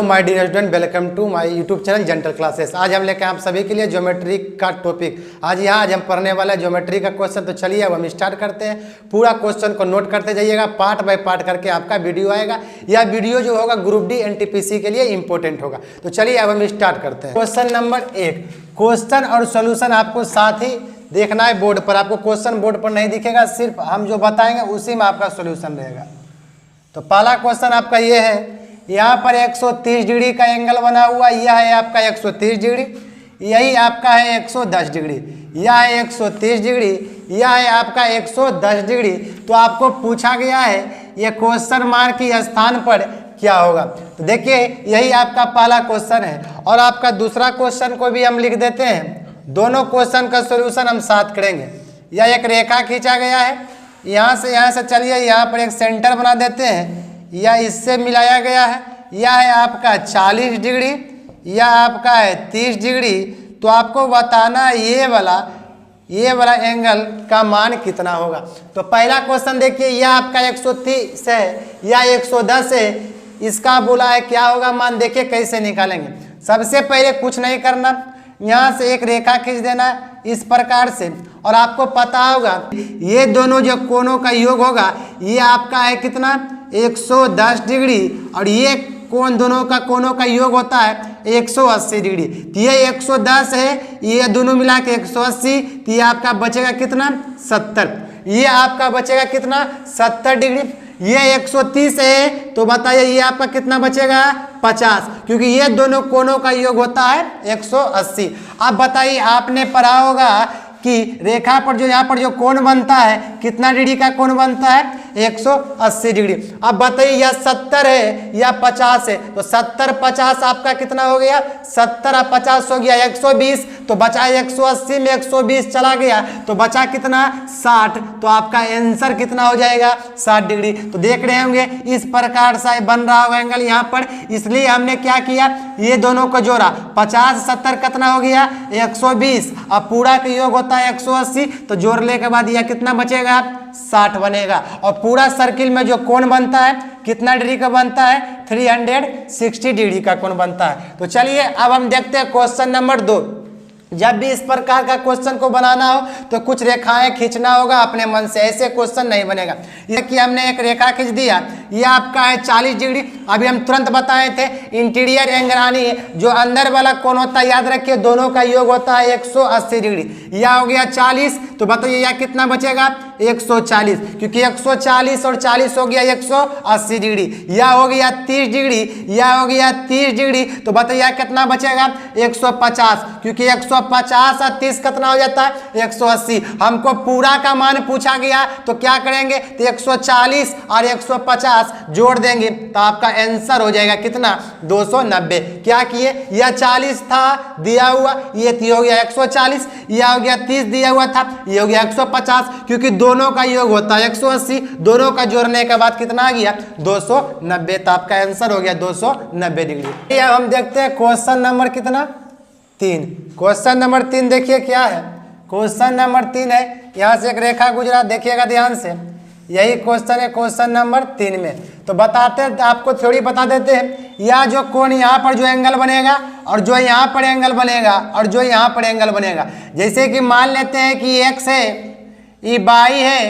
My dear student, welcome to my YouTube channel Gentle Classes. आज हम लेकर आप सभी के लिए ज्योमेट्री का टॉपिक आज हम पढ़ने वाला है ज्योमेट्री का क्वेश्चन। तो चलिए अब हम स्टार्ट करते हैं। पूरा क्वेश्चन को नोट करते जाइएगा, पार्ट बाय पार्ट करके आपका वीडियो आएगा। यह वीडियो जो होगा ग्रुप डी एनटीपीसी के लिए इंपॉर्टेंट होगा। तो चलिए अब हम स्टार्ट करते हैं। क्वेश्चन नंबर 1, क्वेश्चन और सोल्यूशन आपको साथ ही देखना है बोर्ड पर। आपको क्वेश्चन बोर्ड पर नहीं दिखेगा, सिर्फ हम जो बताएंगे उसी में आपका सोल्यूशन रहेगा। तो पहला क्वेश्चन आपका ये है, यहाँ पर 130 डिग्री का एंगल बना हुआ, यह है आपका 130 डिग्री, यही आपका है 110 डिग्री, यह है 130 डिग्री, यह है आपका 110 डिग्री। तो आपको पूछा गया है ये क्वेश्चन मार्क के स्थान पर क्या होगा। तो देखिए यही आपका पहला क्वेश्चन है। और आपका दूसरा क्वेश्चन को भी हम लिख देते हैं। दोनों क्वेश्चन का सोल्यूशन हम साथ करेंगे। यह एक रेखा खींचा गया है, यहाँ से चलिए यहाँ पर एक सेंटर बना देते हैं। यह इससे मिलाया गया है, यह है आपका 40 डिग्री, यह आपका है 30 डिग्री। तो आपको बताना है ये वाला एंगल का मान कितना होगा। तो पहला क्वेश्चन देखिए, यह आपका 130 है, यह 110 है, इसका बोला है क्या होगा मान। देखिए कैसे निकालेंगे। सबसे पहले कुछ नहीं करना, यहाँ से एक रेखा खींच देना इस प्रकार से। और आपको पता होगा ये दोनों जो कोनों का योग होगा ये आपका है कितना 110 डिग्री, और ये दोनों का कोनों का योग होता है 180 डिग्री। तो ये 110 है, ये दोनों मिला के 180, तो ये आपका बचेगा कितना 70। ये आपका बचेगा कितना 70 डिग्री। ये 130 है, तो बताइए ये आपका कितना बचेगा 50, क्योंकि ये दोनों कोनों का योग होता है 180। अब बताइए आपने पढ़ा होगा कि रेखा पर जो यहाँ पर जो कोण बनता है कितना डिग्री का कोण बनता है 180 डिग्री। अब बताइए यह 70 है या 50 है, तो 70 50 आपका कितना हो गया 70 और 50 हो गया 120। तो बचा 180 में 120 चला गया, तो बचा कितना 60। तो आपका आंसर कितना हो जाएगा 60 डिग्री। तो देख रहे होंगे इस प्रकार से बन रहा होगा एंगल यहाँ पर। इसलिए हमने क्या किया, ये दोनों को जोड़ा, 50 70 कितना हो गया 120, अब पूरा का योग होता है 180। तो जोड़ने के बाद यह कितना बचेगा 60 बनेगा। और पूरा सर्किल में जो कोण बनता है कितना डिग्री का बनता है 360 डिग्री का कोण बनता है। तो चलिए अब हम देखते हैं क्वेश्चन नंबर 2। जब भी इस प्रकार का क्वेश्चन को बनाना हो तो कुछ रेखाएं खींचना होगा अपने मन से, ऐसे क्वेश्चन नहीं बनेगा। ये कि हमने एक रेखा खींच दिया, ये आपका है 40 डिग्री। अभी हम तुरंत बताए थे इंटीरियर एंगल यानी जो अंदर वाला कोण होता है, याद रखिए दोनों का योग होता है 180 डिग्री। यह हो गया 40, तो बताइए यह कितना बचेगा 140, क्योंकि 140 और 40 हो गया 180 डिग्री। यह हो गया 30 डिग्री, यह हो गया 30 डिग्री। तो बताइए कितना बचेगा 150, क्योंकि 150 और 30 कितना हो जाता है 180। हमको पूरा का मान पूछा गया, तो क्या करेंगे, तो 140 और 150 जोड़ देंगे, तो आपका आंसर हो जाएगा कितना 290। क्या किए, यह 40 था दिया हुआ, ये हो गया 140, यह हो गया 30 दिया हुआ था, ये हो गया 150, क्योंकि दोनों का योग होता है 180। दोनों का जोड़ने के बाद कितना आ गया 290। तो आपका आंसर हो गया 290 डिग्री। अब हम देखते हैं क्वेश्चन नंबर कितना 3। क्वेश्चन नंबर 3 देखिए क्या है। क्वेश्चन नंबर 3 है, यहाँ से एक रेखा गुजरा, देखिएगा ध्यान से। यही क्वेश्चन है क्वेश्चन नंबर 3 में। तो बताते आपको थ्योरी बता देते हैं। यह जो कोण यहाँ पर जो एंगल बनेगा और जो यहाँ पर एंगल बनेगा और जो यहाँ पर एंगल बनेगा, जैसे कि मान लेते हैं कि एक्स है, ये वाई है,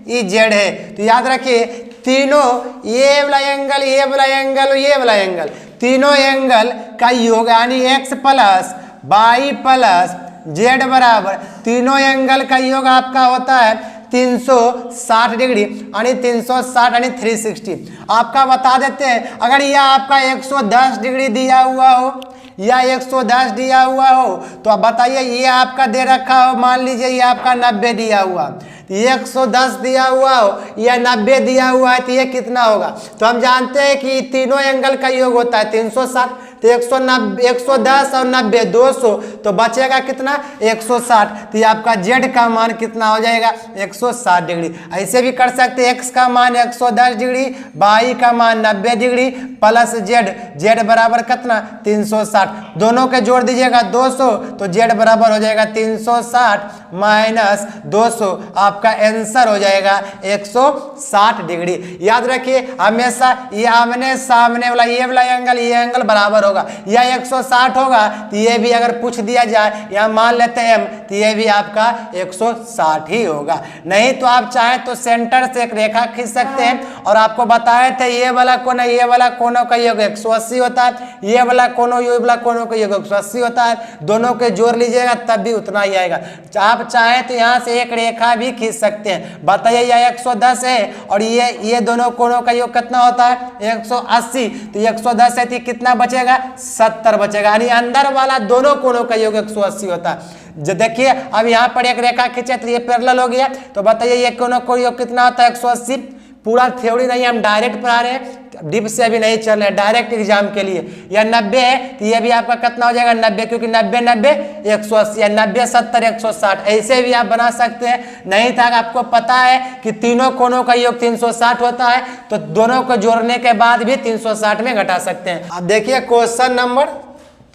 ये जेड है। तो याद रखिए तीनों ये वाला एंगल, ये वाला एंगल, ये वाला एंगल, तीनों एंगल का योग यानी x plus y plus z बराबर तीनों एंगल का योग आपका होता है 360 डिग्री, यानी 360 यानी 360। आपका बता देते हैं, अगर यह आपका 110 डिग्री दिया हुआ हो या 110 दिया हुआ हो, तो आप बताइए ये आपका दे रखा हो, मान लीजिए ये आपका 90 दिया हुआ, 110 दिया हुआ हो या 90 दिया हुआ है, तो ये कितना होगा। तो हम जानते हैं कि तीनों एंगल का योग होता है 360। तो 110 और 90 200, तो बचेगा कितना 160। तो ये आपका जेड का मान कितना हो जाएगा 160 डिग्री। ऐसे भी कर सकते हैं, एक्स का मान 110 डिग्री, वाई का मान 90 डिग्री प्लस जेड, जेड बराबर कितना 360, दोनों के जोड़ दीजिएगा 200, तो जेड बराबर हो जाएगा 360 माइनस 200, आपका आंसर हो जाएगा 160 डिग्री। याद रखिए हमेशा ये आमने सामने वाला ये एंगल बराबर होगा, या 160 होगा तो ये भी अगर पूछ दिया जाए या मान लेते हैं हम, तो ये भी आपका 160 ही होगा। नहीं तो आप चाहे तो सेंटर से एक रेखा खींच सकते हैं, और आपको बताए थे ये वाला कोनों का योग 180 होता है, ये वाला कोनों का योग 180 होता है, दोनों के जोड़ लीजिएगा तब भी उतना ही आएगा। आप चाहे तो यहाँ से एक रेखा भी खींच सकते हैं। बताइए यह 110 है और ये दोनों कोनों का योग कितना होता है 180, तो 110 है तो कितना बचेगा 70 बचेगा, यानी अंदर वाला दोनों कोनों का योग 180 होता है। जो देखिए अब यहाँ पर एक रेखा खींचे तो ये पैरेलल हो गया, तो बताइए ये कोनों का योग कितना होता है 180। पूरा थ्योरी नहीं, हम डायरेक्ट पढ़ा रहे हैं, डिप से अभी नहीं चल रहे, डायरेक्ट एग्जाम के लिए। या 90 है तो ये भी आपका कितना हो जाएगा 90, क्योंकि 90 90 180, या 90 70 160, ऐसे भी आप बना सकते हैं। नहीं था आपको पता है कि तीनों कोनों का योग 360 होता है, तो दोनों को जोड़ने के बाद भी 360 में घटा सकते हैं। अब देखिए क्वेश्चन नंबर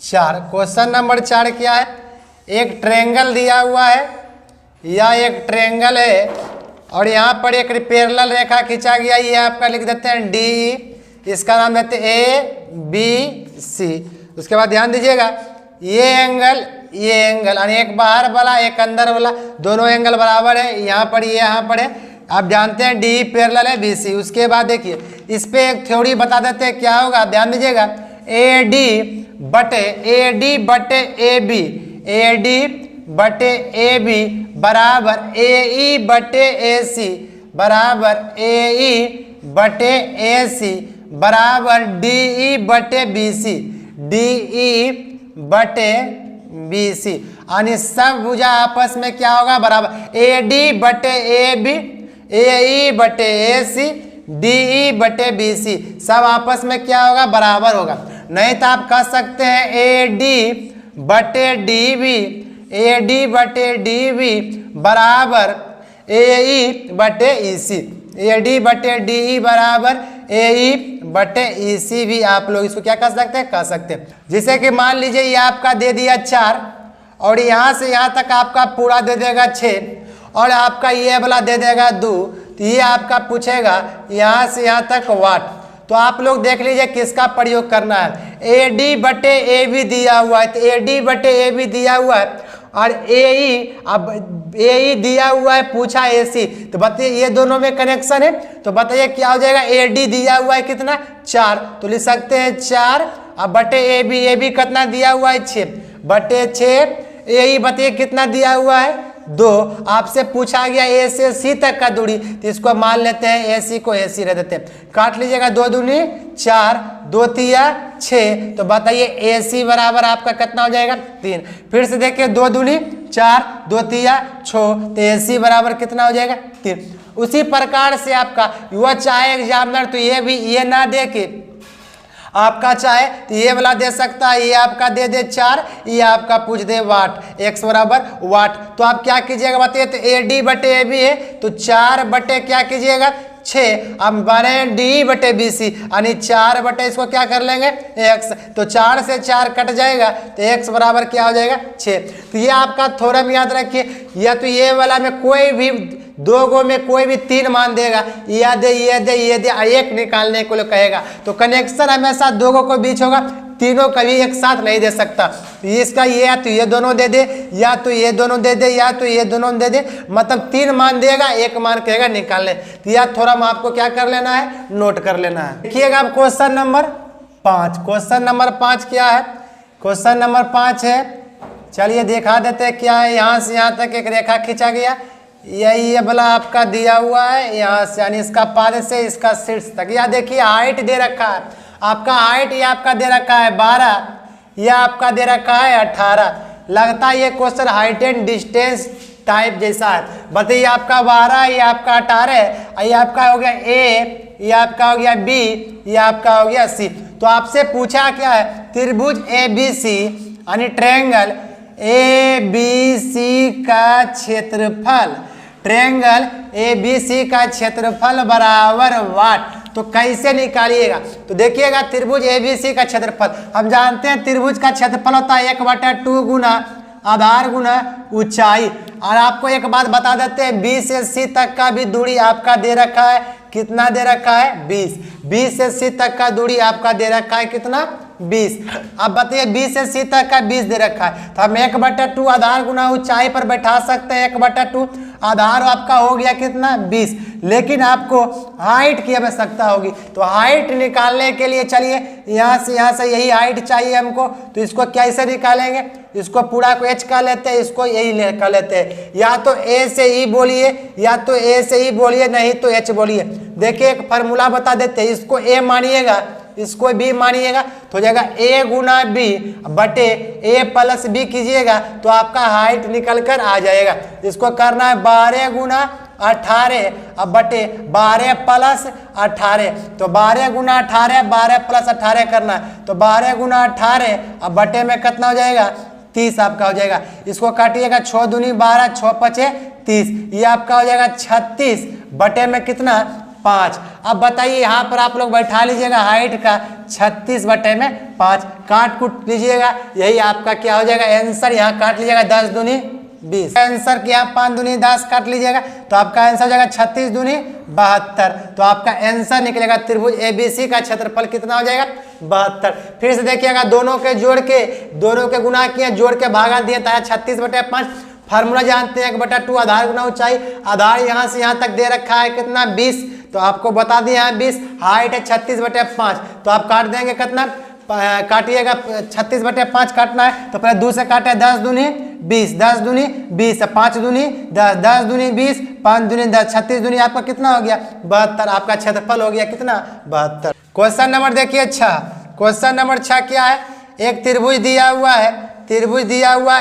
4, क्वेश्चन नंबर 4 क्या है, एक ट्रायंगल दिया हुआ है, या एक ट्रायंगल है और यहाँ पर एक पैरेलल रेखा खींचा गया, ये आपका लिख देते हैं डी, इसका नाम देते हैं ए बी सी। उसके बाद ध्यान दीजिएगा ये एंगल यानी एक बाहर वाला एक अंदर वाला, दोनों एंगल बराबर है, यहाँ पर है। आप जानते हैं डी पैरेलल है बी सी। उसके बाद देखिए इस पे एक थ्योरी बता देते हैं क्या होगा, ध्यान दीजिएगा ए डी बटे ए बी बराबर ए ई बटे ए सी बराबर डी ई बटे बी सी, यानी सब भुजा आपस में क्या होगा बराबर, ए डी बटे ए बी, ए ई बटे ए सी, डी ई बटे बी सी, सब आपस में क्या होगा बराबर होगा। नहीं तो आप कह सकते हैं ए डी बटे डी बी बराबर ए ई बटे ई सी, ए डी बटे डी ई बराबर ए ई बटे ई सी भी आप लोग इसको क्या कह सकते हैं। जैसे कि मान लीजिए ये आपका दे दिया 4 और यहाँ से यहाँ तक आपका पूरा दे देगा 6 और आपका ये वाला दे देगा 2, तो ये आपका पूछेगा यहाँ से यहाँ तक वाट। तो आप लोग देख लीजिए किसका प्रयोग करना है, ए डी बटे ए बी दिया हुआ है, तो ए डी बटे ए बी दिया हुआ है और ए ई दिया हुआ है, पूछा ए सी, तो बताइए ये दोनों में कनेक्शन है, तो बताइए क्या हो जाएगा, ए डी दिया हुआ है कितना 4, तो लिख सकते हैं 4 अब बटे ए बी कितना दिया हुआ है 6 बटे 6, ए ई बताइए कितना दिया हुआ है 2। आपसे पूछा गया ए से सी तक का दूरी, तो इसको मान लेते हैं ए सी को ए सी रह देते हैं, काट लीजिएगा 2 दूनी 4, 2 तिया 6, तो बताइए ए सी बराबर आपका कितना हो जाएगा 3। फिर से देखिए 2 दूनी 4, 2 तिया 6, तो ए सी बराबर कितना हो जाएगा 3। उसी प्रकार से आपका युवा चाहे एग्जामिनर तो ये ना दे के आपका चाहे तो ये वाला दे सकता है, ये आपका दे दे 4, ये आपका पूछ दे वाट, x बराबर वाट, तो आप क्या कीजिएगा बताइए, तो ए डी बटे ए बी है तो 4 बटे क्या कीजिएगा 6, अब बने डी बटे बी सी, यानी 4 बटे इसको क्या कर लेंगे x, तो 4 से 4 कट जाएगा तो x बराबर क्या हो जाएगा 6। तो ये आपका थ्योरम याद रखिए, या तो ये वाला में कोई भी 2 गो में कोई भी 3 मान देगा, ये दे एक निकालने को कहेगा, तो कनेक्शन हमेशा 2 गो के बीच होगा, तीनों कभी एक साथ नहीं दे सकता। तो इसका ये या तो ये दोनों दे दे, या तो ये दोनों दे दे, या तो ये दोनों दे दे, मतलब 3 मान देगा, 1 मान कहेगा निकालने। तो यह थोड़ा आपको क्या कर लेना है, नोट कर लेना है। देखिएगा अब क्वेश्चन नंबर 5, क्वेश्चन नंबर 5 क्या है, क्वेश्चन नंबर 5 है, चलिए दिखा देते हैं क्या है। यहाँ से यहाँ तक एक रेखा खींचा गया, ये वाला आपका दिया हुआ है, यहाँ से यानी इसका पाद से इसका शीर्ष तक, या देखिए हाइट दे रखा है आपका, हाइट ये आपका दे रखा है 12, ये आपका दे रखा है 18। लगता है ये question height and distance type जैसा है। बताइए आपका 12, ये आपका 18, ये आपका हो गया ए, ये आपका हो गया बी, ये आपका हो गया सी। तो आपसे पूछा क्या है, त्रिभुज ABC यानी ट्रायंगल ABC का क्षेत्रफल, ट्रायंगल ABC का क्षेत्रफल बराबर वाट। तो कैसे निकालिएगा? तो देखिएगा त्रिभुज ABC का क्षेत्रफल हम जानते हैं त्रिभुज का क्षेत्रफल होता है 1/2 गुना आधार गुना ऊंचाई। और आपको एक बात बता देते हैं B से C तक का भी दूरी आपका दे रखा है, कितना दे रखा है 20। B से C तक का दूरी आपका दे रखा है कितना 20। अब बताइए B से C तक का 20 दे रखा है तो हम 1/2 आधार गुना ऊंचाई पर बैठा सकते हैं। 1/2 आधार आपका हो गया कितना 20। लेकिन आपको हाइट की आवश्यकता होगी तो हाइट निकालने के लिए चलिए यहाँ से यही हाइट चाहिए हमको। तो इसको कैसे निकालेंगे? इसको पूरा को h कर लेते हैं, इसको यही कर लेते हैं। या तो a से e बोलिए या तो a से e बोलिए, नहीं तो h बोलिए। देखिए एक फार्मूला बता देते हैं, इसको a मानिएगा इसको b मानिएगा तो हो जाएगा a गुना b बटे a प्लस b कीजिएगा तो आपका हाइट निकल कर आ जाएगा। इसको करना है 12 गुना 18 अब बटे 12 प्लस 18। तो 12 गुना 18 12 प्लस 18 करना है तो 12 गुना 18 अब बटे में कितना हो जाएगा 30 आपका हो जाएगा। इसको काटिएगा 6 दूनी 12 6 पचे 30, ये आपका हो जाएगा 36 बटे में कितना 5। अब बताइए यहाँ पर आप लोग बैठा लीजिएगा हाइट का 36 बटे में 5 काट कूट लीजिएगा, यही आपका क्या हो जाएगा आंसर। यहाँ काट लीजिएगा 10 दूनी 20, आंसर की यहाँ 5 दूनी 10 काट लीजिएगा तो आपका आंसर हो जाएगा 36 दूनी 72। तो आपका आंसर निकलेगा त्रिभुज ABC का क्षेत्रफल कितना हो जाएगा 72। फिर से देखिएगा दोनों के गुना किए जोड़ के भागा दिए था 36/5। फार्मूला जानते हैं 1/2 आधार गुना ऊंचाई, आधार यहाँ से यहाँ तक दे रखा है कितना 20 तो आपको बता दिया है 20, हाइट है 36/5 तो आप काट देंगे कितना काटिएगा 36/5 काटना है तो पहले 2 से काटे 10 दूनी 20 10 दूनी 20 5 दूनी 10 10 दूनी 20 5 दूनी 10 36 दूनी आपका कितना हो गया 72। आपका क्षेत्रफल हो गया कितना 72। क्वेश्चन नंबर देखिए 6। क्वेश्चन नंबर 6 क्या है? एक त्रिभुज दिया हुआ है, त्रिभुज दिया हुआ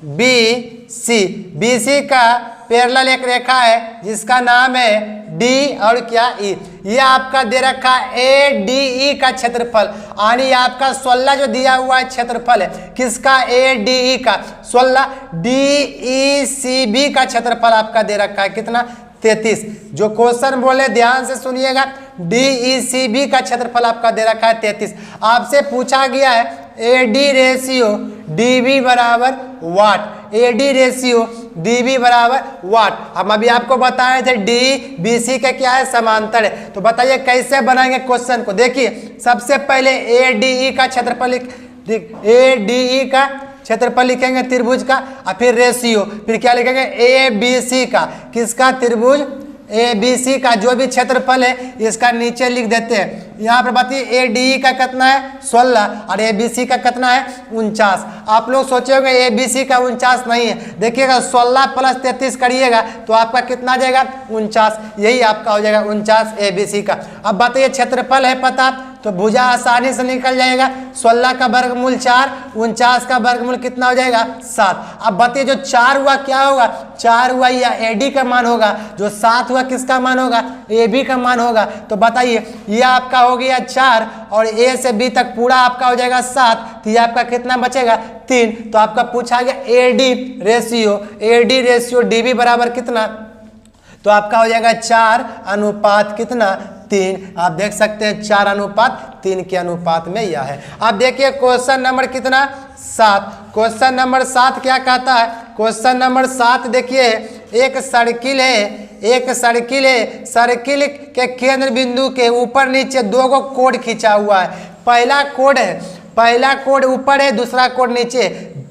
ABC, BC का पैरेलल एक रेखा है जिसका नाम है D और क्या E। ये आपका दे रखा है ADE का क्षेत्रफल यानी आपका 16 जो दिया हुआ है क्षेत्रफल है किसका ADE का 16, DECB का क्षेत्रफल आपका दे रखा है कितना 33। जो क्वेश्चन बोले ध्यान से सुनिएगा, DECB का क्षेत्रफल आपका दे रखा है 33। आपसे पूछा गया है AD रेशियो DB बराबर वाट, AD रेशियो DB बराबर वाट। हम अभी आपको बताए थे DBC का क्या है समांतर है। तो बताइए कैसे बनाएंगे क्वेश्चन को? देखिए सबसे पहले ADE का क्षेत्रफल ADE का क्षेत्रफल लिखेंगे त्रिभुज का और फिर रेशियो, फिर क्या लिखेंगे ABC का, किसका त्रिभुज ABC का जो भी क्षेत्रफल है इसका नीचे लिख देते हैं। यहाँ पर बताइए ADE का कितना है 16 और ABC का कितना है 49। आप लोग सोचेंगे ABC का 49 नहीं है, देखिएगा 16 + 33 करिएगा तो आपका कितना आ जाएगा 49, यही आपका हो जाएगा 49 ABC का। अब बताइए क्षेत्रफल है पता तो भुजा आसानी से निकल जाएगा। 16 का वर्गमूल 4, 49 का वर्गमूल कितना हो जाएगा 7। अब बताइए जो 4 हुआ क्या होगा 4 हुआ या AD का मान होगा, जो 7 हुआ किसका मान होगा AB का मान होगा। तो बताइए ये आपका हो गया 4 और A से B तक पूरा आपका हो जाएगा 7, तो ये आपका कितना बचेगा 3। तो आपका पूछा गया AD रेशियो DB बराबर कितना, तो आपका हो जाएगा 4 अनुपात कितना 3। आप देख सकते हैं 4:3 के अनुपात में यह है। अब देखिए क्वेश्चन नंबर कितना 7। क्वेश्चन नंबर 7 क्या कहता है? क्वेश्चन नंबर 7 देखिए एक सर्किल है, सर्किल के केंद्र बिंदु के ऊपर नीचे 2 गो कोड खींचा हुआ है। पहला कोड ऊपर है, दूसरा कोड नीचे।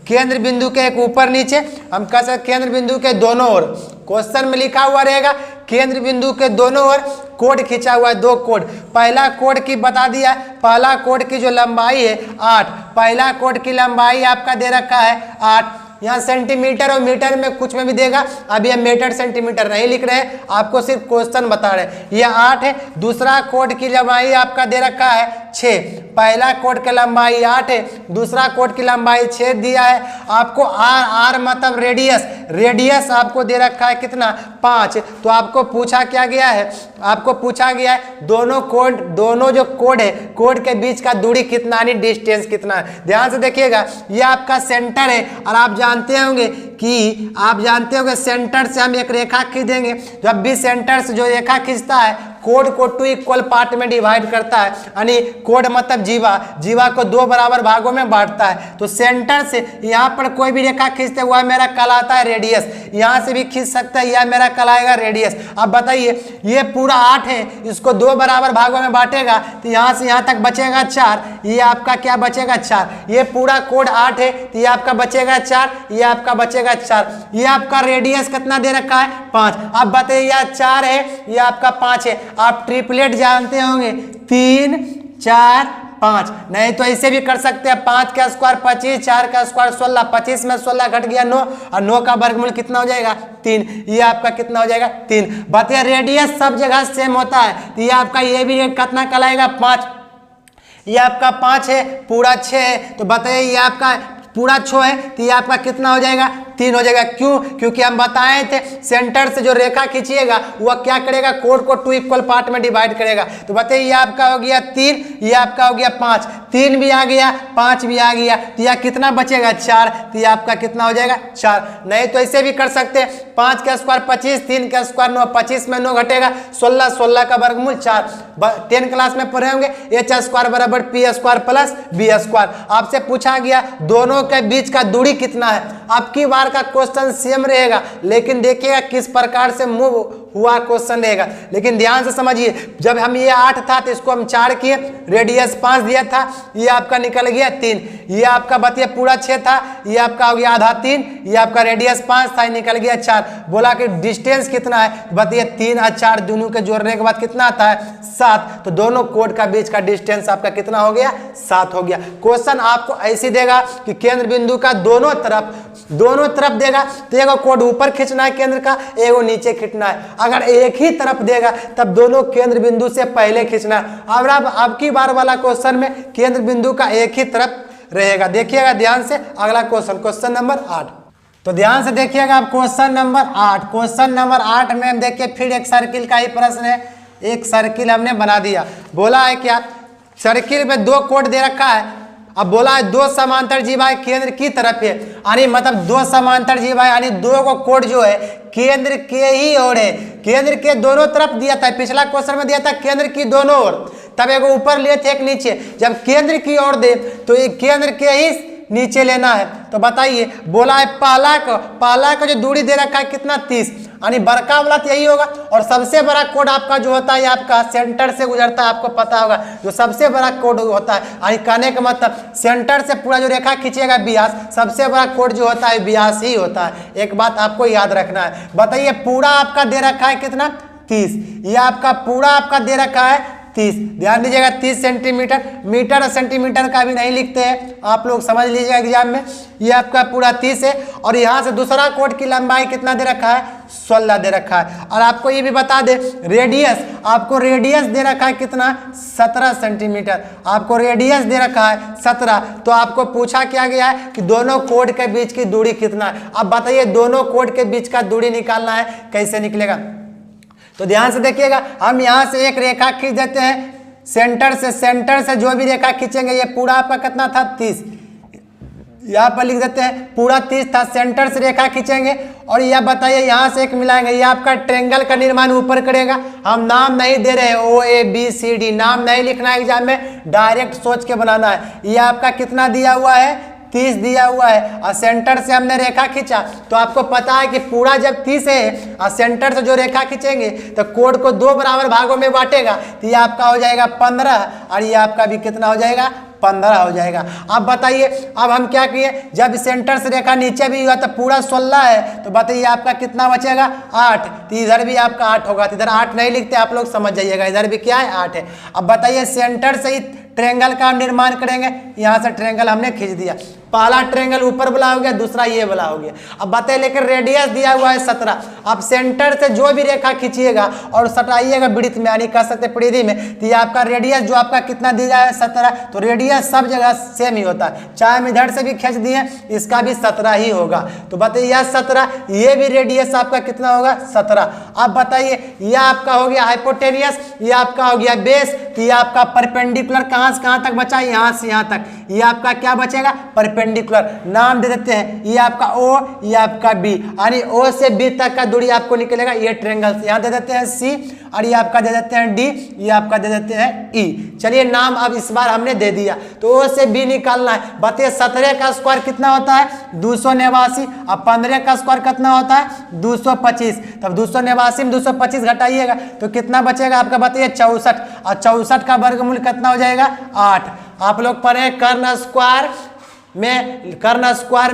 केंद्र बिंदु के एक ऊपर नीचे, हम कह सकते केंद्र बिंदु के दोनों ओर। क्वेश्चन में लिखा हुआ रहेगा केंद्र बिंदु के दोनों ओर कोड खींचा हुआ है 2 कोड। पहला कोड की बता दिया, पहला कोड की जो लंबाई है 8, पहला कोड की लंबाई आपका दे रखा है 8। यहाँ सेंटीमीटर और मीटर में कुछ में भी देगा, अभी हम मीटर सेंटीमीटर नहीं लिख रहे हैं, आपको सिर्फ क्वेश्चन बता रहे हैं। ये 8 है। दूसरा कोड की लंबाई आपका दे रखा है 6। पहला कोड की लंबाई 8 है, दूसरा कोड की लंबाई 6 दिया है। आपको आर मतलब रेडियस आपको दे रखा है कितना 5। तो आपको पूछा क्या गया है, आपको पूछा गया है दोनों जो कोड है, कोड के बीच का दूरी कितना यानी डिस्टेंस कितना है। ध्यान से देखिएगा, ये आपका सेंटर है और आप जानते होंगे सेंटर से हम एक रेखा खींच देंगे। जब भी सेंटर से जो रेखा खींचता है कोड को 2 इक्वल पार्ट में डिवाइड करता है, यानी कोड मतलब जीवा को 2 बराबर भागों में बांटता है। तो सेंटर से यहाँ पर कोई भी रेखा खींचते हुआ मेरा कहलाता है रेडियस। यहाँ से भी खींच सकता है, यह मेरा कहलाएगा रेडियस। अब बताइए ये पूरा 8 है, इसको 2 बराबर भागों में बांटेगा तो यहाँ से यहाँ तक बचेगा 4। ये आपका क्या बचेगा 4। ये पूरा कोड 8 है तो ये आपका बचेगा 4, ये आपका बचेगा 4। ये आपका रेडियस कितना दे रखा है 5। अब बताइए यह 4 है, ये आपका 5 है। आप ट्रिपलेट जानते होंगे 3 4 5, नहीं तो ऐसे भी कर सकते हैं 5 का स्क्वायर 25, 4 का स्क्वायर 16, 25 में 16 घट गया 9 और 9 का वर्गमूल कितना हो जाएगा 3। ये आपका कितना हो जाएगा 3। बताइए रेडियस सब जगह सेम होता है तो ये आपका ये भी कितना कहलाएगा 5। ये आपका 5 है, पूरा 6 है, तो बताइए ये आपका पूरा 6 है तो ये आपका कितना हो जाएगा 3 हो जाएगा। क्यों? क्योंकि हम बताए थे सेंटर से जो रेखा खींचिएगा वह क्या करेगा, कोड को 2 इक्वल पार्ट में डिवाइड करेगा। तो बताइए ये आपका हो गया 3, ये आपका हो गया 5, 3 भी आ गया 5 भी आ गया तो यह कितना बचेगा 4। तो ये आपका कितना हो जाएगा 4। नहीं तो ऐसे भी कर सकते हैं 5 का स्क्वायर 25, 3 का स्क्वायर 9, 25 में 9 घटेगा 16, 16 का वर्गमूल 4। 10 क्लास में पढ़े होंगे एच स्क्वायर बराबर P square plus B square. आपसे पूछा गया दोनों के बीच का दूरी कितना है। आपकी बार का क्वेश्चन सेम रहेगा लेकिन देखिएगा किस प्रकार से मूव हुआ क्वेश्चन रहेगा। लेकिन ध्यान से समझिए, जब हम ये 8 था तो इसको हम 4 किए, रेडियस 5 दिया था, ये आपका निकल गया 3। ये आपका बताइए पूरा 6 था, ये आपका हो गया आधा 3, ये आपका रेडियस 5 था, निकल गया 4। बोला कि डिस्टेंस कितना है, बताइए 3 और 4 दोनों के जोड़ने के बाद कितना आता है 7। तो दोनों कोड का बीच का डिस्टेंस आपका कितना हो गया 7 हो गया। क्वेश्चन आपको ऐसे देगा कि केंद्र बिंदु का दोनों तरफ देगा तो एगो कोड ऊपर खींचना है केंद्र का, एगो नीचे खींचना है। अगर एक ही तरफ देगा तब दोनों केंद्र बिंदु से पहले खींचना है। अब अब की बार वाला क्वेश्चन में केंद्र बिंदु का एक ही तरफ रहेगा। देखिएगा ध्यान से अगला क्वेश्चन नंबर 8। तो ध्यान से देखिएगा अब क्वेश्चन नंबर 8 में हम देखिए फिर एक सर्किल का ही प्रश्न है। एक सर्किल हमने बना दिया। बोला है क्या, सर्किल में 2 कोड दे रखा है। अब बोला है 2 समांतर जीवाएं केंद्र की तरफ है, यानी मतलब 2 समांतर जीवाएं यानी 2 को कोड जो है केंद्र के ही ओर है। केंद्र के दोनों तरफ दिया था, पिछला क्वेश्चन में दिया था केंद्र की दोनों ओर, तब एक ऊपर लिए थे एक नीचे। जब केंद्र की ओर दे तो ये केंद्र के ही नीचे लेना है। तो बताइए बोला है पहला का जो दूरी दे रखा है कितना 30, यानी बड़का वाला तो यही होगा। और सबसे बड़ा कोड आपका जो होता है आपका सेंटर से गुजरता है, आपको पता होगा जो सबसे बड़ा कोड होता है, यानी कहने का मतलब सेंटर से पूरा जो रेखा खींचेगा व्यास, सबसे बड़ा कोड जो होता है व्यास ही होता है। एक बात आपको याद रखना है। बताइए पूरा आपका दे रखा है कितना 30, ये आपका पूरा आपका दे रखा है 30। ध्यान दीजिएगा 30 सेंटीमीटर, मीटर और सेंटीमीटर का भी नहीं लिखते हैं, आप लोग समझ लीजिएगा एग्जाम में। ये आपका पूरा 30 है और यहाँ से दूसरा कोड की लंबाई कितना दे रखा है 16 दे रखा है। और आपको ये भी बता दे रेडियस, आपको रेडियस दे रखा है कितना 17 सेंटीमीटर, आपको रेडियस दे रखा है 17। तो आपको पूछा क्या गया है कि दोनों कोड के बीच की दूरी कितना है। अब बताइए दोनों कोड के बीच का दूरी निकालना है, कैसे निकलेगा। तो ध्यान से देखिएगा, हम यहाँ से एक रेखा खींच देते हैं सेंटर से जो भी रेखा खींचेंगे ये पूरा आपका कितना था 30, यहाँ पर लिख देते हैं पूरा 30 था। सेंटर से रेखा खींचेंगे और यह बताइए यहाँ से एक मिलाएंगे, ये आपका ट्रायंगल का निर्माण ऊपर करेगा। हम नाम नहीं दे रहे OABCD, नाम नहीं लिखना है एग्जाम में, डायरेक्ट सोच के बनाना है। ये आपका कितना दिया हुआ है 30 दिया हुआ है और सेंटर से हमने रेखा खींचा तो आपको पता है कि पूरा जब 30 है और सेंटर से जो रेखा खींचेंगे तो कोड को 2 बराबर भागों में बांटेगा तो ये आपका हो जाएगा 15 और ये आपका भी कितना हो जाएगा 15 हो जाएगा। अब बताइए अब हम क्या किए, जब सेंटर से रेखा नीचे भी हुआ तो पूरा 16 है, तो बताइए आपका कितना बचेगा 8। तो इधर भी आपका 8 होगा, तो इधर 8 नहीं लिखते, आप लोग समझ जाइएगा, इधर भी क्या है 8 है। अब बताइए सेंटर से ही ट्रायंगल का हम निर्माण करेंगे। यहाँ से ट्रायंगल हमने खींच दिया, पहला ट्रायंगल ऊपर वाला हो गया, दूसरा ये वाला हो गया। अब बताइए, लेकिन रेडियस दिया हुआ है 17। अब सेंटर से जो भी रेखा खींचिएगा और सटाइएगा वृत्त में, यानी कह सकते परिधि में, तो ये आपका रेडियस जो आपका कितना दिया है 17। तो रेडियस सब जगह सेम ही होता है, चाहे हम इधर से भी खींच दिए इसका भी 17 ही होगा। तो बताइए यह 17, ये भी रेडियस आपका कितना होगा 17। अब बताइए यह आपका हो गया हाइपोटेनियस, ये आपका हो गया बेस, तो ये आपका परपेंडिकुलर कहाँ से कहाँ तक बचा, यहाँ से यहाँ तक। ये आपका क्या बचेगा, परपेंडिकुलर। नाम दे देते हैं, ये आपका O, ये आपका B, यानी O से B तक का दूरी आपको निकलेगा ये ट्रायंगल। यहाँ दे देते हैं C, और ये आपका दे देते हैं D, ये आपका दे देते हैं E। चलिए नाम अब इस बार हमने दे दिया। तो O से B निकालना है। बताइए 17 का स्क्वायर कितना होता है 289। अब 15 का स्क्वायर कितना होता है 225। तब 289 में 225 घटाइएगा तो कितना बचेगा आपका, बताइए 64। और 64 का वर्गमूल कितना हो जाएगा 8। आप लोग पढ़े कर्ण स्क्वायर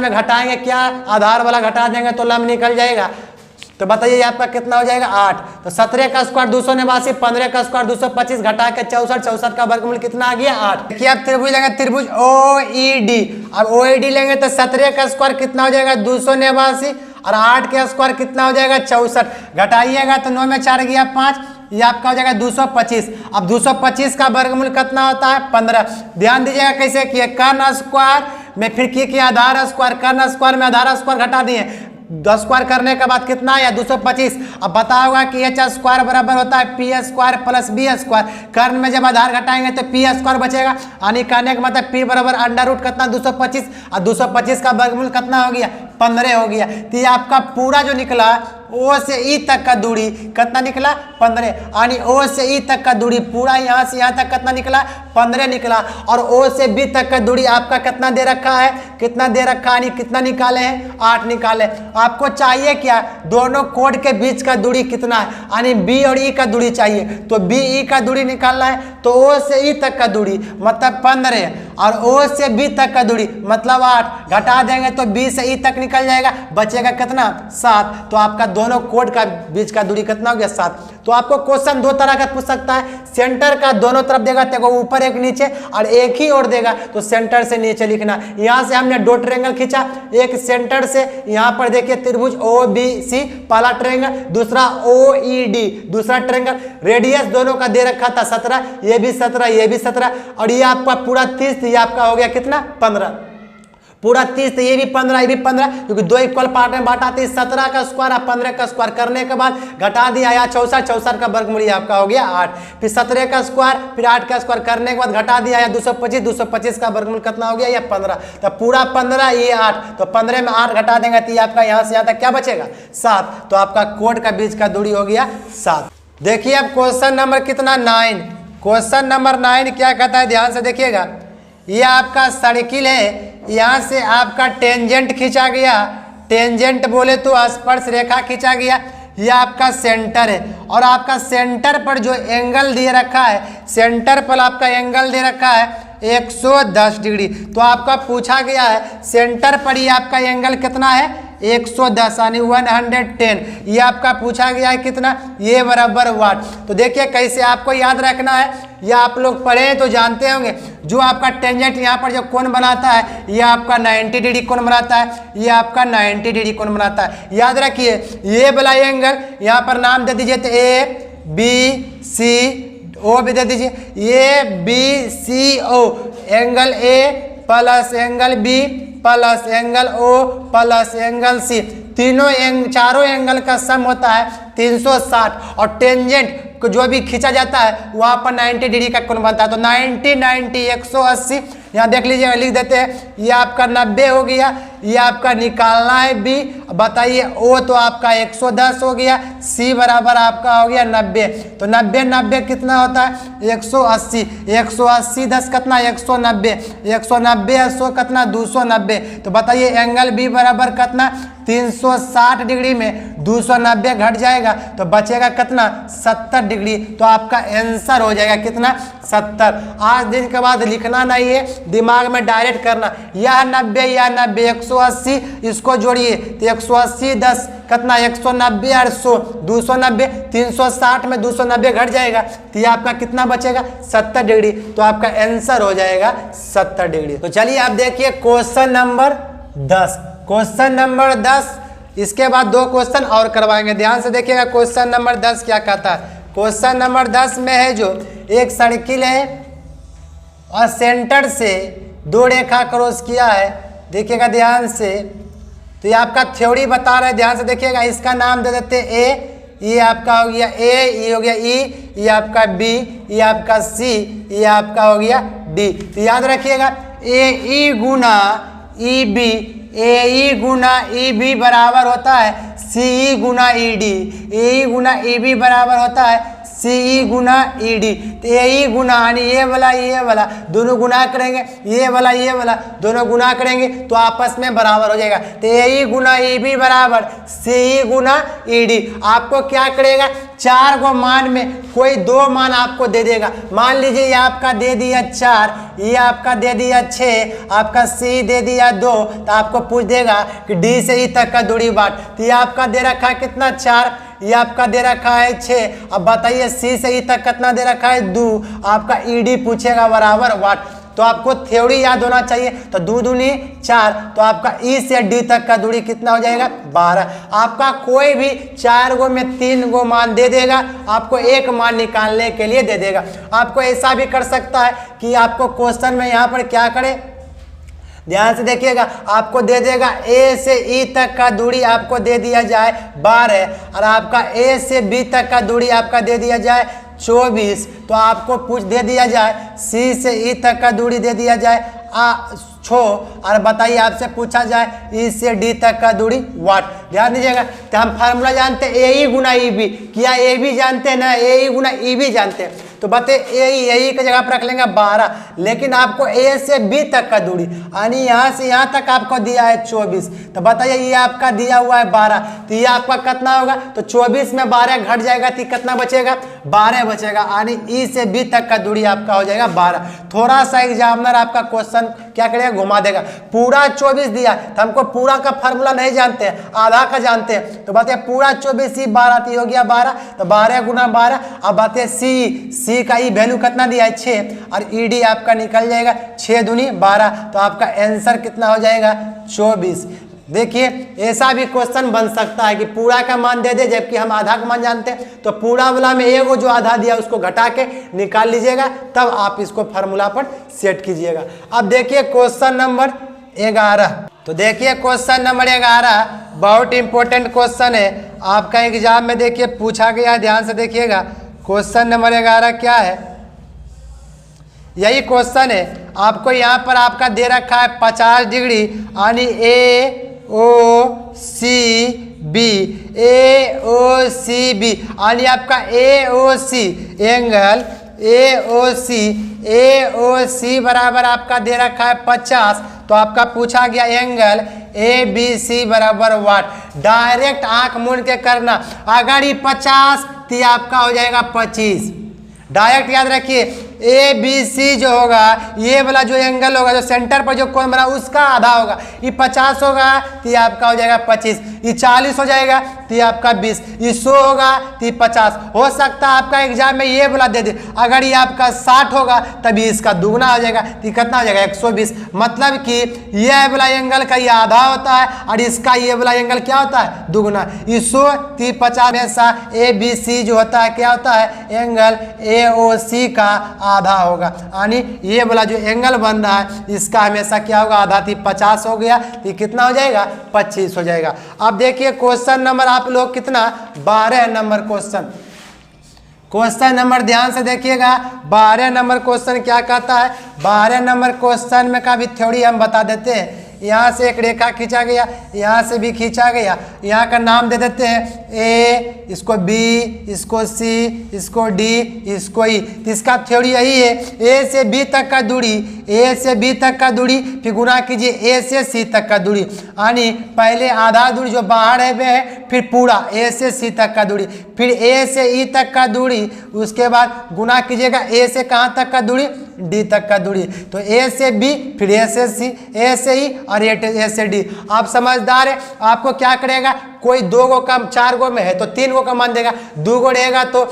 में घटाएंगे क्या, आधार वाला घटा देंगे तो लंब निकल जाएगा। तो बताइए आपका कितना हो जाएगा 8। तो 17 का स्क्वायर 289, 15 का स्क्वायर 225 घटा के 64, 64 का वर्गमूल कितना आ गया 8। देखिए आप त्रिभुज लेंगे, त्रिभुज OED। अब OED लेंगे तो 17 का स्क्वायर कितना हो जाएगा 289, और 8 का स्क्वायर कितना हो जाएगा 64। घटाइएगा तो 9 में 4 गया 5, ये आपका हो जाएगा 225। अब 225 का वर्गमूल कितना होता है 15। ध्यान दीजिएगा कैसे किए, कर्ण स्क्वायर में फिर किए आधार स्क्वायर, कर्ण स्क्वायर में आधार स्क्वायर घटा दिए, 10 स्क्वायर करने के बाद कितना आया 225। अब बताया होगा कि एच स्क्वायर बराबर होता है P square plus B square. कर्ण में जब आधार घटाएंगे तो पी स्क्वायर बचेगा, यानी कहने का मतलब पी बराबर अंडर रूट कितना 225, और 225 का वर्गमूल कितना हो गया 15 हो गया। तो ये आपका पूरा जो निकला O से E तक का दूरी कितना निकला 15, यानी O से E तक का दूरी पूरा यहाँ से यहाँ तक कितना निकला 15 निकला। और O से B तक का दूरी आपका कितना दे रखा है, कितना दे रखा है, यानी कितना निकाले हैं 8 निकाले। आपको चाहिए क्या, दोनों कोड के बीच का दूरी कितना है, यानी B और E का दूरी चाहिए। तो B E का दूरी निकालना है, तो O से E तक का दूरी मतलब 15, और O से B तक का दूरी मतलब 8। घटा देंगे तो B से E तक निकल जाएगा, बचेगा कितना 7। तो आपका दोनों कोड का बीच का दूरी कितना हो गया 7। तो आपको क्वेश्चन दो तरह का पूछ सकता है, सेंटर का दोनों तरफ देगा तो ऊपर एक नीचे, और एक ही ओर देगा तो सेंटर से नीचे लिखना। यहाँ से हमने 2 ट्रायंगल खींचा, एक सेंटर से यहाँ पर देखिए त्रिभुज OBC पहला ट्रायंगल, दूसरा OED दूसरा ट्रायंगल। रेडियस दोनों का दे रखा था 17, ये भी 17 ये भी 17, और ये आपका पूरा 30, ये आपका हो गया कितना 15। पूरा 30 तो ये भी 15 ये भी 15, क्योंकि 2 इक्वल पार्ट में बांटा। 17 का स्क्वायर और 15 का स्क्वायर करने के बाद घटा दिया या 64, 64 का वर्गमूल आपका हो गया 8। फिर 17 का स्क्वायर फिर 8 का स्क्वायर करने के बाद घटा दिया या 225, 225 का वर्गमूल कितना हो गया या 15। तो पूरा 15 ये 8, तो 15 में 8 घटा देंगे तो ये आपका यहाँ से यहाँ तक क्या बचेगा 7। तो आपका कोड का बीच का दूरी हो गया 7। देखिए अब क्वेश्चन नंबर कितना 9। क्वेश्चन नंबर 9 क्या कहता है, ध्यान से देखिएगा। ये आपका सर्किल है, यहाँ से आपका टेंजेंट खींचा गया, टेंजेंट बोले तो स्पर्श रेखा खींचा गया। ये आपका सेंटर है, और आपका सेंटर पर जो एंगल दे रखा है, सेंटर पर आपका एंगल दे रखा है 110 डिग्री। तो आपका पूछा गया है सेंटर पर ये आपका एंगल कितना है 110 यानी 110। ये आपका पूछा गया है कितना, ये बराबर वाट। तो देखिए कैसे आपको याद रखना है, या आप लोग पढ़े तो जानते होंगे, जो आपका टेंजेंट यहाँ पर जो कोण बनाता है ये आपका 90 डिग्री कोण बनाता है, ये आपका 90 डिग्री कोण बनाता है। याद रखिए ये वाला एंगल यहाँ पर नाम दे दीजिए तो ABCO भी दे दीजिए, ABCO angle A plus angle B plus angle O plus angle C, चारों एंगल का सम होता है 360। और टेंजेंट को जो भी खींचा जाता है वहाँ पर 90 डिग्री का कोण बनता है। तो 90 90 180, यहाँ देख लीजिएगा लिख देते हैं। ये आपका 90 हो गया, ये आपका निकालना है B। बताइए O तो आपका 110 हो गया, C बराबर आपका हो गया 90। तो 90 90 कितना होता है 180, 180 10 कितना 190, 190 100 कितना 290। तो बताइए एंगल B बराबर कितना 360 डिग्री में 290 घट जाएगा तो बचेगा कितना 70 डिग्री। तो आपका आंसर हो जाएगा कितना 70। आज दिन के बाद लिखना नहीं है, दिमाग में डायरेक्ट करना, यह 90 यह 90 180 इसको जोड़िए तो 180 10 कितना 190 और 100 290 360 में 290 घट जाएगा तो ये आपका कितना बचेगा 70 डिग्री। तो आपका आंसर हो जाएगा 70 डिग्री। तो चलिए आप देखिए क्वेश्चन नंबर 10। क्वेश्चन नंबर 10 इसके बाद 2 क्वेश्चन और करवाएंगे। ध्यान से देखिएगा क्वेश्चन नंबर 10 क्या कहता है। क्वेश्चन नंबर 10 में है जो एक सर्किल है और सेंटर से 2 रेखा क्रॉस किया है। देखिएगा ध्यान से, तो ये आपका थ्योरी बता रहा है। ध्यान से देखिएगा, इसका नाम दे देते हैं ए, ये आपका हो गया ए, ये हो गया ई, ये आपका बी, ये आपका सी, ये आपका हो गया डी। तो याद रखिएगा ए ई गुना ई बी, ए ई गुना ई बी बराबर होता है सी ई गुना ई डी, ए ई गुना ई बी बराबर होता है सी ई गुना ई डी। तो ए ई गुना यानी ये वाला दोनों गुना करेंगे, ये वाला दोनों गुना करेंगे तो आपस में बराबर हो जाएगा। तो ए ई गुना ई बी बराबर सी ई गुना ई डी। आपको क्या करेगा, 4 को मान में कोई 2 मान आपको दे देगा। मान लीजिए ये आपका दे दिया 4, ये आपका दे दिया 6, आपका सी दे दिया 2, तो आपको पूछ देगा कि डी से ई तक का दूरी बाट। तो ये आपका दे रखा है कितना 4, ये आपका दे रखा है 6। अब बताइए सी से ई तक कितना दे रखा है 2, आपका ईडी पूछेगा बराबर वाट। तो आपको थ्योरी याद होना चाहिए। तो 2 दूनी 4, तो आपका ई से डी तक का दूरी कितना हो जाएगा 12। आपका कोई भी 4 गो में 3 गो मान दे देगा, आपको एक मान निकालने के लिए दे देगा। आपको ऐसा भी कर सकता है कि आपको क्वेश्चन में यहाँ पर क्या करे, ध्यान से देखिएगा, आपको दे देगा ए से ई तक का दूरी आपको दे दिया जाए 12 और आपका ए से बी तक का दूरी आपका दे दिया जाए 24। तो आपको पूछ दे दिया जाए सी से ई तक का दूरी दे दिया जाए 6 और बताइए आपसे पूछा जाए ई से डी तक का दूरी वाट। ध्यान दीजिएगा, तो हम फार्मूला जानते हैं ए ई गुना ई बी, क्या ए बी जानते हैं ना, ए ई गुना ई बी जानते हैं। तो बताइए ए ई की जगह पर रख लेंगे 12, लेकिन आपको ए से बी तक का दूरी यानी यहाँ से यहाँ तक आपको दिया है 24। तो बताइए ये आपका दिया हुआ है 12, तो ये आपका कितना होगा, तो 24 में 12 घट जाएगा तो कितना बचेगा 12 बचेगा, यानी ई से बी तक का दूरी आपका हो जाएगा 12। थोड़ा सा एग्जामिनर आपका क्वेश्चन क्या करेगा, घुमा देगा। पूरा 24 दिया तो हमको पूरा का फार्मूला नहीं जानते हैं, आधा का जानते हैं। तो बताइए पूरा 24 ई 12 तो हो गया 12, तो 12 गुना 12। अब बताइए सी का ई वैल्यू कितना दिया है 6 और ई डी आपका निकल जाएगा 6 दूनी 12। तो आपका आंसर कितना हो जाएगा 24। देखिए ऐसा भी क्वेश्चन बन सकता है कि पूरा का मान दे दे जबकि हम आधा का मान जानते हैं, तो पूरा वाला में एगो जो आधा दिया उसको घटा के निकाल लीजिएगा, तब आप इसको फार्मूला पर सेट कीजिएगा। अब देखिए क्वेश्चन नंबर 11। तो देखिए क्वेश्चन नंबर 11 बहुत इंपॉर्टेंट क्वेश्चन है, आपका एग्जाम में देखिए पूछा गया है। ध्यान से देखिएगा क्वेश्चन नंबर 11 क्या है, यही क्वेश्चन है। आपको यहाँ पर आपका दे रखा है 50 डिग्री यानी ए ओ सी बी, ए ओ सी बी यानी आपका ए ओ सी एंगल ए ओ सी बराबर आपका दे रखा है 50। तो आपका पूछा गया एंगल ए बी सी बराबर वाट। डायरेक्ट आंख मूंद के करना, अगर ये 50 तो आपका हो जाएगा 25। डायरेक्ट याद रखिए ए बी सी जो होगा, ये वाला जो एंगल होगा, जो सेंटर पर जो कोण बना उसका आधा होगा। ये 50 होगा तो ये आपका हो जाएगा 25, ये 40 हो जाएगा तो ये आपका 20, ये 100 होगा तो ये 50। हो सकता है आपका एग्जाम में ये वाला दे दे, अगर ये आपका 60 होगा तभी इसका दुगना हो जाएगा तो कितना हो जाएगा 120। मतलब कि ये वाला एंगल का ये आधा होता है और इसका ये वाला एंगल क्या होता है दुगना। ये 100 तो 50 में सा ए बी सी जो होता है क्या होता है एंगल ए ओ सी का आधा होगा, यानी ये वाला जो एंगल बन रहा है इसका हमेशा क्या होगा आधा। थी 50 हो गया तो कितना हो जाएगा 25 हो जाएगा। अब देखिए क्वेश्चन नंबर आप लोग कितना 12 नंबर क्वेश्चन नंबर ध्यान से देखिएगा। 12 नंबर क्वेश्चन क्या कहता है, 12 नंबर क्वेश्चन में का भी थ्योरी हम बता देते हैं। यहाँ से एक रेखा खींचा गया, यहाँ से भी खींचा गया। यहाँ का नाम दे देते हैं ए, इसको बी, इसको सी, इसको डी, इसको ई। तो इसका थ्योरी यही है, ए से बी तक का दूरी, ए से बी तक का दूरी, फिर गुना कीजिए ए से सी तक का दूरी, यानी पहले आधा दूरी जो बाहर है वे है, फिर पूरा ए से सी तक का दूरी, फिर ए से ई तक का दूरी, उसके बाद गुना कीजिएगा ए से कहाँ तक का दूरी, डी तक का दूरी। तो ए से बी, फिर ए से सी, ए से ई और ए से डी। आप समझदार है, आपको क्या करेगा, कोई 2 गो का 4 गो में है तो 3 गो का मान देगा, 2 गो रहेगा तो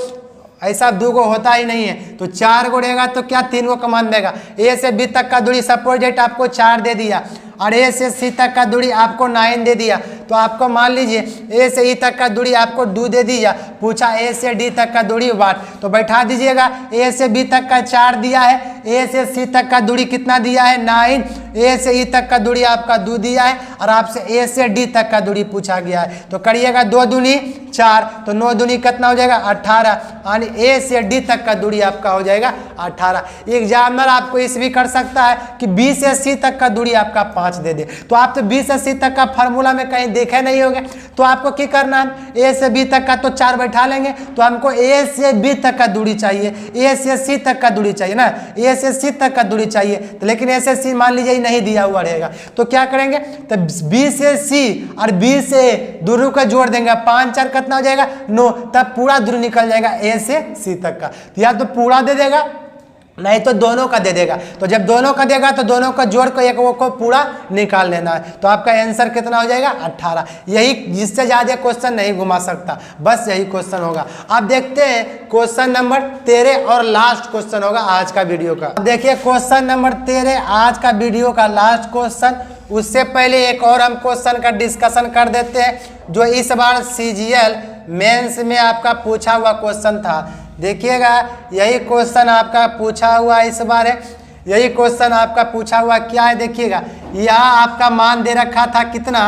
ऐसा 2 गो होता ही नहीं है, तो 4 गो रहेगा तो क्या 3 गो का मान देगा। ए से बी तक का दूरी सपोज आपको 4 दे दिया और ए से सी तक का दूरी आपको 9 दे दिया, तो आपको मान लीजिए ए से ई तक का दूरी आपको 2 दे दिया, पूछा ए से डी तक का दूरी 8, तो बैठा दीजिएगा ए से बी तक का 4 दिया है, ए से सी तक का दूरी कितना दिया है 9, ए से ई तक का दूरी आपका 2 दिया है और आपसे ए से डी तक का दूरी पूछा गया है। तो करिएगा 2 दूनी 4, तो 9 दूनी कितना हो जाएगा 18, यानी ए से डी तक का दूरी आपका हो जाएगा 18। एग्जामिनर आपको इस भी कर सकता है कि बी से सी तक का दूरी आपका 5 दे दे, तो आप तो बी से सी तक का फार्मूला में कहीं देखे नहीं होंगे, तो आपको क्या करना है, ए से बी तक का तो 4 बैठा लेंगे, तो हमको ए से बी तक का दूरी चाहिए, ए से सी तक का दूरी चाहिए ना, ए से सी तक का दूरी चाहिए, तो लेकिन ए से सी मान लीजिए नहीं दिया हुआ रहेगा, तो क्या करेंगे, तो बी से सी और बी से दोनों का जोड़ देंगे, 5 4 कितना हो जाएगा 9, तब पूरा दूरी निकल जाएगा ए से सी तक का। तो या तो पूरा दे देगा नहीं तो दोनों का दे देगा, तो जब दोनों का देगा तो दोनों का जोड़ को एक वो को पूरा निकाल लेना है, तो आपका आंसर कितना हो जाएगा 18। यही, जिससे ज़्यादा क्वेश्चन नहीं घुमा सकता, बस यही क्वेश्चन होगा। अब देखते हैं क्वेश्चन नंबर 13 और लास्ट क्वेश्चन होगा आज का वीडियो का। देखिए क्वेश्चन नंबर 13 आज का वीडियो का लास्ट क्वेश्चन। उससे पहले एक और हम क्वेश्चन का डिस्कशन कर देते हैं, जो इस बार CGL मेंस में आपका पूछा हुआ क्वेश्चन था। देखिएगा यही क्वेश्चन आपका पूछा हुआ इस बार है, यही क्वेश्चन आपका पूछा हुआ क्या है, देखिएगा यहाँ आपका मान दे रखा था कितना,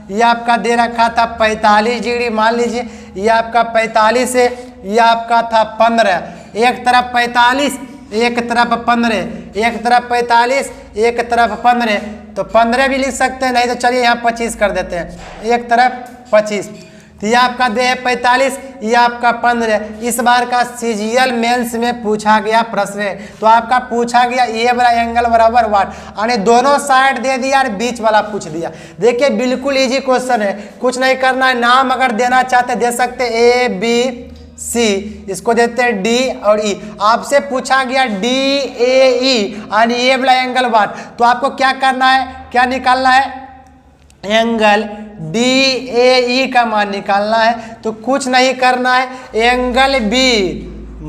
ये आपका दे रखा था 45 डिग्री, मान लीजिए ये आपका 45 है, ये आपका था 15, एक तरफ 45 एक तरफ 15, एक तरफ 45 एक तरफ 15, तो 15 भी लिख सकते हैं, नहीं तो चलिए यहाँ 25 कर देते हैं, एक तरफ 25, तो ये आपका दे है 45, ये आपका 15। इस बार का CGL मेंस में पूछा गया प्रश्न है, तो आपका पूछा गया ये वाला एंगल बराबर वाट, यानी दोनों साइड दे दिया और बीच वाला पूछ दिया। देखिए बिल्कुल इजी क्वेश्चन है, कुछ नहीं करना है, नाम अगर देना चाहते दे सकते ABC, इसको देते हैं D और E। आपसे पूछा गया DAE यानी ये वाला एंगल वाट, तो आपको क्या करना है, क्या निकालना है, एंगल DAE का मान निकालना है। तो कुछ नहीं करना है, angle B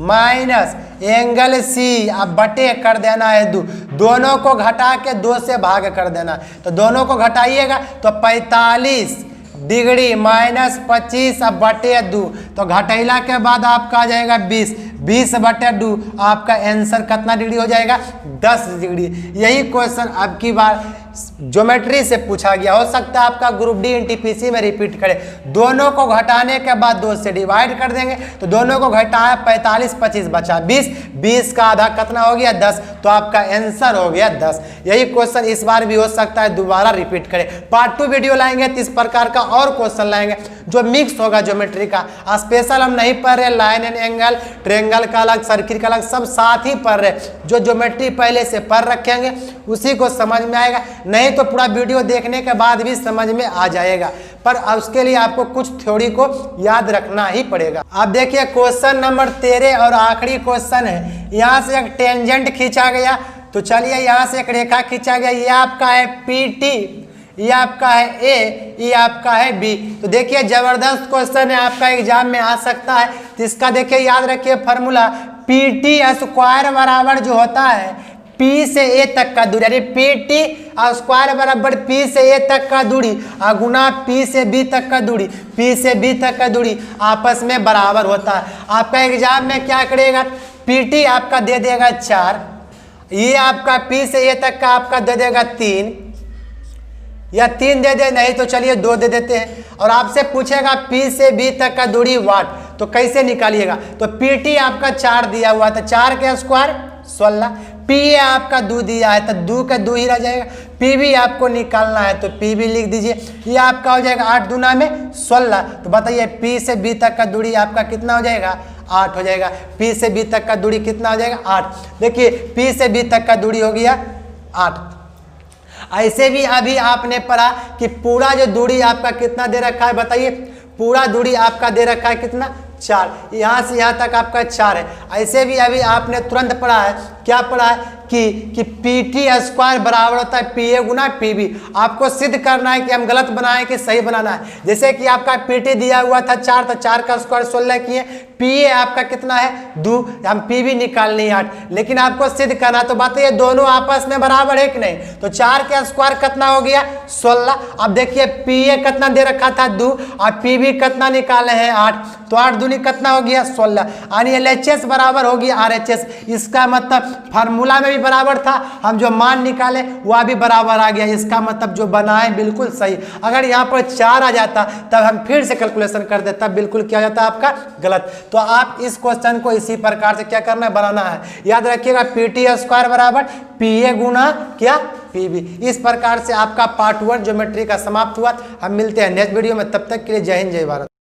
minus angle C अब बटे कर देना है 2, दोनों को घटा के 2 से भाग कर देना है, तो दोनों को घटाइएगा तो 45 डिग्री माइनस 25 अब बटे 2, तो घटेला के बाद आपका आ जाएगा 20, 20 बटे 2, आपका आंसर कितना डिग्री हो जाएगा 10 डिग्री। यही क्वेश्चन अब की बार ज्योमेट्री से पूछा गया, हो सकता है आपका ग्रुप डी NTPC में रिपीट करे। दोनों को घटाने के बाद 2 से डिवाइड कर देंगे, तो दोनों को घटाया 45 25 बचा 20, 20 का आधा कितना हो गया 10, तो आपका आंसर हो गया 10। यही क्वेश्चन इस बार भी हो सकता है दोबारा रिपीट करे। पार्ट 2 वीडियो लाएंगे तो इस प्रकार का और क्वेश्चन लाएंगे जो मिक्स होगा ज्योमेट्री का। स्पेशल हम नहीं पढ़ रहे, लाइन एंड एंगल, ट्रेंगल का अलग, सर्किल का अलग, सब साथ ही पढ़ रहे। जो ज्योमेट्री पहले से पढ़ रखेंगे उसी को समझ में आएगा, नहीं तो पूरा वीडियो देखने के बाद भी समझ में आ जाएगा, पर उसके लिए आपको कुछ थ्योरी को याद रखना ही पड़ेगा। अब देखिए क्वेश्चन नंबर 13 और आखिरी क्वेश्चन है। यहाँ से एक टेंजेंट खींचा गया, तो चलिए यहाँ से एक रेखा खींचा गया, ये आपका है PT, ये आपका है A, ये आपका है B। तो देखिए जबरदस्त क्वेश्चन है, आपका एग्जाम में आ सकता है। तो इसका देखिए याद रखिए फार्मूला, PT स्क्वायर बराबर जो होता है P से A तक का दूरी, यानी PT स्क्वायर बराबर P से A तक का दूरी गुना P से B तक का दूरी, P से B तक का दूरी आपस में बराबर होता है। आपका एग्जाम में क्या करेगा, PT आपका दे देगा 4, ये आपका P से A तक का आपका दे देगा 3, या 3 दे दे, नहीं तो चलिए 2 दे देते हैं। और आपसे पूछेगा P से B तक का दूरी वाट, तो कैसे निकालिएगा, तो PT आपका 4 दिया हुआ था, 4 के स्क्वायर 16, पी ए आपका 2 दिया है तो 2 का 2 ही रह जाएगा। पी भी आपको निकालना है तो पी भी लिख दीजिए। ये आपका हो जाएगा 8 दूना में 16। तो बताइए पी से बी तक का दूरी आपका कितना हो जाएगा? 8 हो जाएगा। पी से बी तक का दूरी कितना हो जाएगा? 8। देखिए पी से बी तक का दूरी हो गया 8। ऐसे भी अभी आपने पढ़ा कि पूरा जो दूरी आपका कितना दे रखा है, बताइए पूरा दूरी आपका दे रखा है कितना? 4। यहाँ से यहाँ तक आपका 4 है। ऐसे भी अभी आपने तुरंत पढ़ा है, क्या पढ़ा है कि पी टी स्क्वायर बराबर होता है पी ए गुना पी बी। आपको सिद्ध करना है कि हम गलत बनाए कि सही बनाना है। जैसे कि आपका पी टी दिया हुआ था 4, तो 4 का स्क्वायर 16 किए। पी ए आपका कितना है? 2। हम पी बी निकालनी है 8, लेकिन आपको सिद्ध करना। तो बात ये दोनों आपस में बराबर है कि नहीं? तो 4 का स्क्वायर कितना हो गया? 16। अब देखिए पी ए कितना दे रखा था? 2, और पी बी कितना निकाले हैं? 8। तो 8 दूनी कितना हो गया? 16। यानी एल एच एस बराबर होगी आर एच एस। इसका मतलब फार्मूला में भी बराबर था, हम जो मान निकाले वह भी बराबर आ गया। इसका मतलब जो बनाए बिल्कुल सही। अगर यहाँ पर 4 आ जाता तब हम फिर से कैलकुलेशन करते, तब बिल्कुल क्या जाता आपका? गलत। तो आप इस क्वेश्चन को इसी प्रकार से क्या करना है? बनाना है। याद रखिएगा पी टी स्क्वायर बराबर पी ए गुना क्या? P B. इस प्रकार से आपका पार्ट 1 ज्योमेट्री का समाप्त हुआ। हम मिलते हैं नेक्स्ट वीडियो में, तब तक के लिए जय हिंद जय भारत।